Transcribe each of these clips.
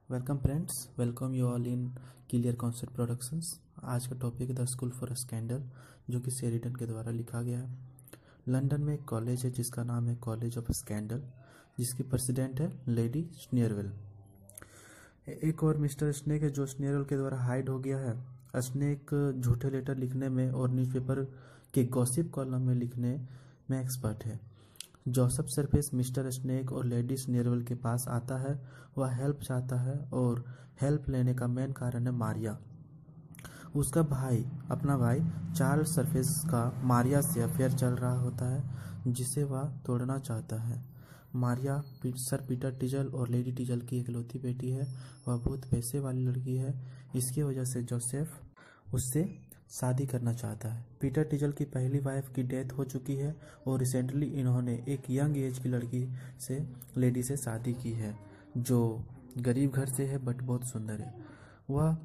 Welcome friends, welcome you all in clear concept productions. आज का topic है the school for scandal, जो कि शेरिडन के द्वारा लिखा गया है। लंदन में एक कॉलेज है जिसका नाम है कॉलेज ऑफ स्कैंडल, जिसकी प्रेसिडेंट है लेडी स्नेयरवेल। एक और मिस्टर स्नेक है जो स्नेयरवेल के द्वारा हाइड हो गया है। स्नेक झूठे लेटर लिखने में और न्यूज़पेपर के गॉसिप कॉलम में लिखने में एक्सपर्ट है। जोसेफ सरफेस मिस्टर स्नेक और लेडी स्नेयरवेल के पास आता है। वह हेल्प चाहता है और हेल्प लेने का मेन कारण है मारिया। उसका अपना भाई चार्ल्स सरफेस का मारिया से अफेयर चल रहा होता है, जिसे वह तोड़ना चाहता है। मारिया सर पीटर टिजल और लेडी टिजल की इकलौती बेटी है। वह बहुत पैसे वाली लड़की है। इसकी वजह से जोसेफ उससे शादी करना चाहता है। पीटर टिजल की पहली वाइफ की डेथ हो चुकी है और रिसेंटली इन्होंने एक यंग एज की लड़की से लेडी से शादी की है, जो गरीब घर से है बट बहुत सुंदर है। वह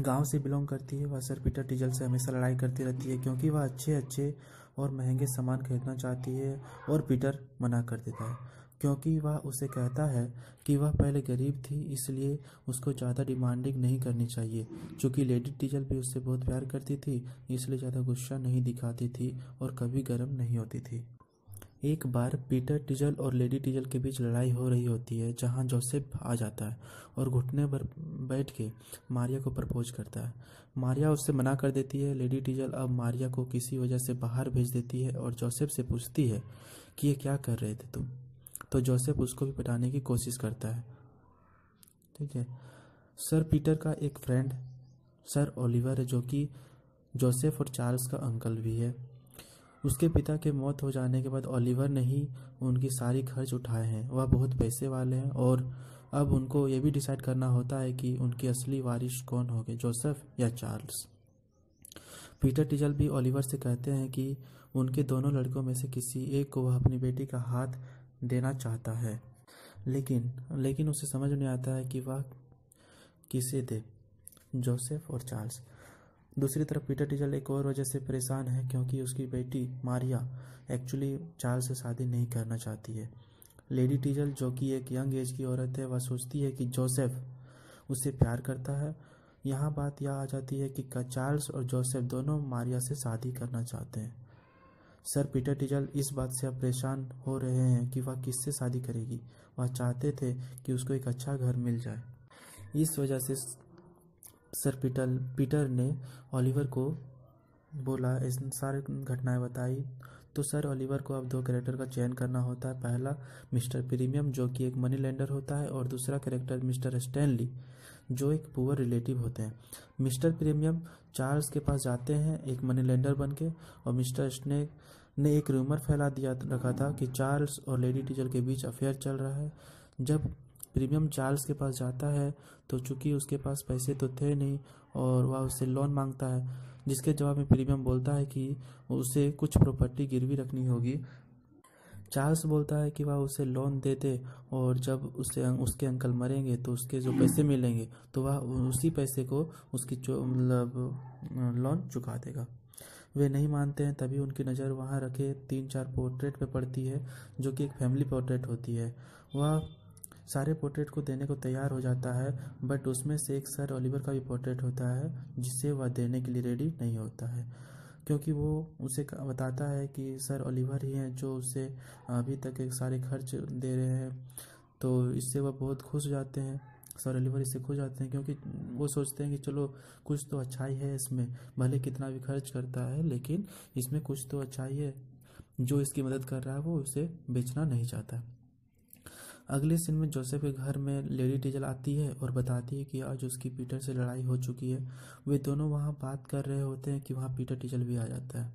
गांव से बिलोंग करती है। वह सर पीटर टिजल से हमेशा लड़ाई करती रहती है क्योंकि वह अच्छे अच्छे और महंगे सामान खरीदना चाहती है और पीटर मना कर देता है क्योंकि वह उसे कहता है कि वह पहले गरीब थी, इसलिए उसको ज़्यादा डिमांडिंग नहीं करनी चाहिए। चूँकि लेडी टिजल भी उससे बहुत प्यार करती थी, इसलिए ज़्यादा गुस्सा नहीं दिखाती थी और कभी गर्म नहीं होती थी। एक बार पीटर टिजल और लेडी टिजल के बीच लड़ाई हो रही होती है, जहां जोसेफ आ जाता है और घुटने पर बैठ के मारिया को प्रपोज करता है। मारिया उससे मना कर देती है। लेडी टिजल अब मारिया को किसी वजह से बाहर भेज देती है और जोसेफ से पूछती है कि ये क्या कर रहे थे तुम। तो जोसेफ उसको भी पटाने की कोशिश करता है। ठीक है। सर पीटर का एक फ्रेंड सर ओलिवर है, जो कि जोसेफ और चार्ल्स का अंकल भी है। उसके पिता के मौत हो जाने के बाद ओलिवर ने ही उनकी सारी खर्च उठाए हैं। वह बहुत पैसे वाले हैं और अब उनको ये भी डिसाइड करना होता है कि उनकी असली वारिस कौन होंगे, जोसेफ या चार्ल्स। पीटर टिजल भी ओलिवर से कहते हैं कि उनके दोनों लड़कों में से किसी एक को वह अपनी बेटी का हाथ देना चाहता है, लेकिन उसे समझ नहीं आता है कि वह किसे दे, जोसेफ और चार्ल्स। दूसरी तरफ पीटर टिजल एक और वजह से परेशान है क्योंकि उसकी बेटी मारिया एक्चुअली चार्ल्स से शादी नहीं करना चाहती है। लेडी टिजल, जो कि एक यंग एज की औरत है, वह सोचती है कि जोसेफ उससे प्यार करता है। यहाँ बात यह आ जाती है कि चार्ल्स और जोसेफ दोनों मारिया से शादी करना चाहते हैं। सर पीटर टिजल इस बात से अब परेशान हो रहे हैं कि वह किससे शादी करेगी। वह चाहते थे कि उसको एक अच्छा घर मिल जाए। इस वजह से सर पीटर ने ओलिवर को बोला, इस सारी घटनाएं बताई। तो सर ओलिवर को अब दो कैरेक्टर का चयन करना होता है। पहला मिस्टर प्रीमियम, जो कि एक मनी लेंडर होता है, और दूसरा कैरेक्टर मिस्टर स्टैनली, जो एक पुअर रिलेटिव होते हैं। मिस्टर प्रीमियम चार्ल्स के पास जाते हैं एक मनी लेंडर बन के, और मिस्टर स्नेक ने एक रूमर फैला दिया रखा था कि चार्ल्स और लेडी टिजल के बीच अफेयर चल रहा है। जब प्रीमियम चार्ल्स के पास जाता है तो चूंकि उसके पास पैसे तो थे नहीं और वह उससे लोन मांगता है, जिसके जवाब में प्रीमियम बोलता है कि उसे कुछ प्रॉपर्टी गिरवी रखनी होगी। चार्ल्स बोलता है कि वह उसे लोन दे दे और जब उसके अंकल मरेंगे तो उसके जो पैसे मिलेंगे तो वह उसी पैसे को उसकी लोन चुका देगा। वे नहीं मानते हैं। तभी उनकी नज़र वहाँ रखे 3-4 पोर्ट्रेट पे पड़ती है, जो कि एक फैमिली पोर्ट्रेट होती है। वह सारे पोर्ट्रेट को देने को तैयार हो जाता है, बट उसमें से एक सर ओलिवर का भी पोर्ट्रेट होता है जिसे वह देने के लिए रेडी नहीं होता है, क्योंकि वो उसे बताता है कि सर ओलिवर ही हैं जो उसे अभी तक एक सारे खर्च दे रहे हैं। तो इससे वह बहुत खुश हो जाते हैं। सर ओलिवर इससे खुश जाते हैं क्योंकि वो सोचते हैं कि चलो कुछ तो अच्छाई है इसमें, भले कितना भी खर्च करता है लेकिन इसमें कुछ तो अच्छाई है। जो इसकी मदद कर रहा है वो उसे बेचना नहीं चाहता। अगले सीन में जोसेफ के घर में लेडी टिजल आती है और बताती है कि आज उसकी पीटर से लड़ाई हो चुकी है। वे दोनों वहां बात कर रहे होते हैं कि वहां पीटर टिजल भी आ जाता है।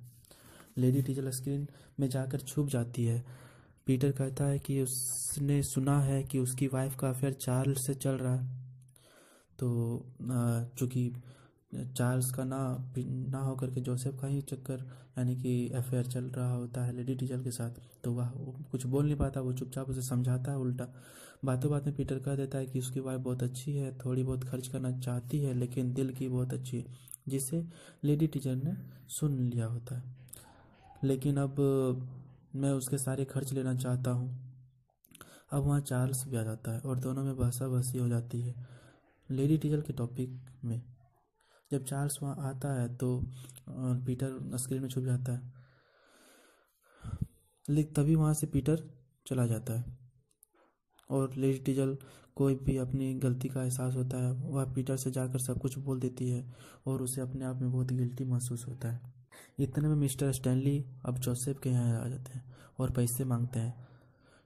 लेडी टिजल स्क्रीन में जाकर छुप जाती है। पीटर कहता है कि उसने सुना है कि उसकी वाइफ का अफेयर चार्ल्स से चल रहा है। तो चूंकि चार्ल्स का ना होकर के जोसेफ का ही चक्कर यानी कि अफेयर चल रहा होता है लेडी टिजल के साथ, तो वह कुछ बोल नहीं पाता। वो चुपचाप उसे समझाता है। उल्टा बातों बात में पीटर कह देता है कि उसकी वाइफ बहुत अच्छी है, थोड़ी बहुत खर्च करना चाहती है लेकिन दिल की बहुत अच्छी है, जिसे लेडी टिजल ने सुन लिया होता है। लेकिन अब मैं उसके सारे खर्च लेना चाहता हूँ। अब वहाँ चार्ल्स भी आ जाता है और दोनों में बहसा बहसी हो जाती है लेडी टीचर के टॉपिक में। जब चार्ल्स वहाँ आता है तो पीटर स्क्रीन में छुप जाता है, लेकिन तभी वहाँ से पीटर चला जाता है और लेडी टीचर कोई भी अपनी गलती का एहसास होता है वह पीटर से जाकर सब कुछ बोल देती है और उसे अपने आप में बहुत गिल्टी महसूस होता है। इतने में मिस्टर स्टैनली अब जोसेफ के यहाँ आ जाते हैं और पैसे मांगते हैं।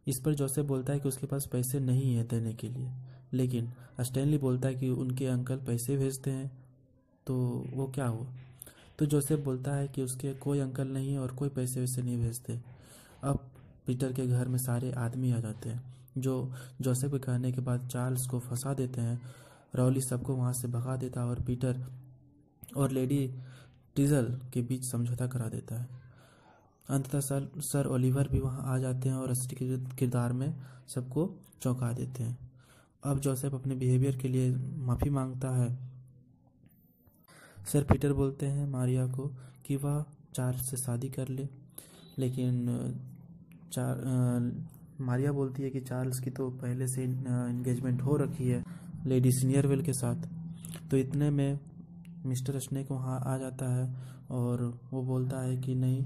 इस पर जोसेफ बोलता है कि उसके पास पैसे नहीं है देने के लिए, लेकिन स्टैनली बोलता है कि उनके अंकल पैसे भेजते हैं। तो वो क्या हुआ? तो जोसेफ बोलता है कि उसके कोई अंकल नहीं है और कोई पैसे वैसे नहीं भेजते। अब पीटर के घर में सारे आदमी आ जाते हैं जो जोसेफ के कहने के बाद चार्ल्स को फंसा देते हैं। रॉली सबको वहाँ से भगा देता है और पीटर और लेडी टीजल के बीच समझौता करा देता है। अंततः सर ओलिवर भी वहाँ आ जाते हैं और असली किरदार में सबको चौंका देते हैं। अब जोसेफ अपने बिहेवियर के लिए माफ़ी मांगता है। सर पीटर बोलते हैं मारिया को कि वह चार्ल्स से शादी कर ले, लेकिन मारिया बोलती है कि चार्ल्स की तो पहले से एंगेजमेंट हो रखी है लेडी सीनियरवेल के साथ। तो इतने में मिस्टर स्नेक वहाँ आ जाता है और वो बोलता है कि नहीं,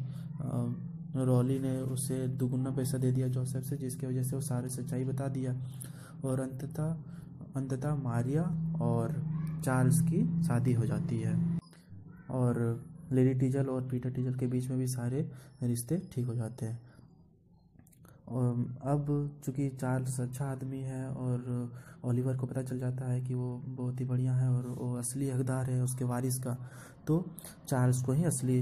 रॉली ने उसे दुगुना पैसा दे दिया जोसेफ से, जिसकी वजह से वो सारे सच्चाई बता दिया और अंततः मारिया और चार्ल्स की शादी हो जाती है और लेडी टीजल और पीटर टीजल के बीच में भी सारे रिश्ते ठीक हो जाते हैं। और अब चूँकि चार्ल्स अच्छा आदमी है और ओलिवर को पता चल जाता है कि वो बहुत ही बढ़िया है और वो असली हकदार है उसके वारिस का, तो चार्ल्स को ही असली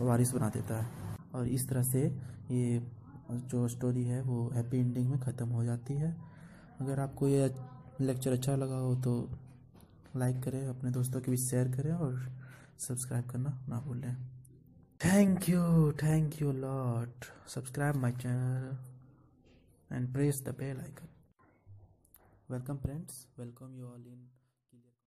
वारिस बना देता है और इस तरह से ये जो स्टोरी है वो हैप्पी एंडिंग में ख़त्म हो जाती है। अगर आपको ये लेक्चर अच्छा लगा हो तो लाइक करें, अपने दोस्तों के बीच शेयर करें और सब्सक्राइब करना ना भूलें। Thank you lot. Subscribe my channel and press the bell icon. Welcome friends, welcome you all in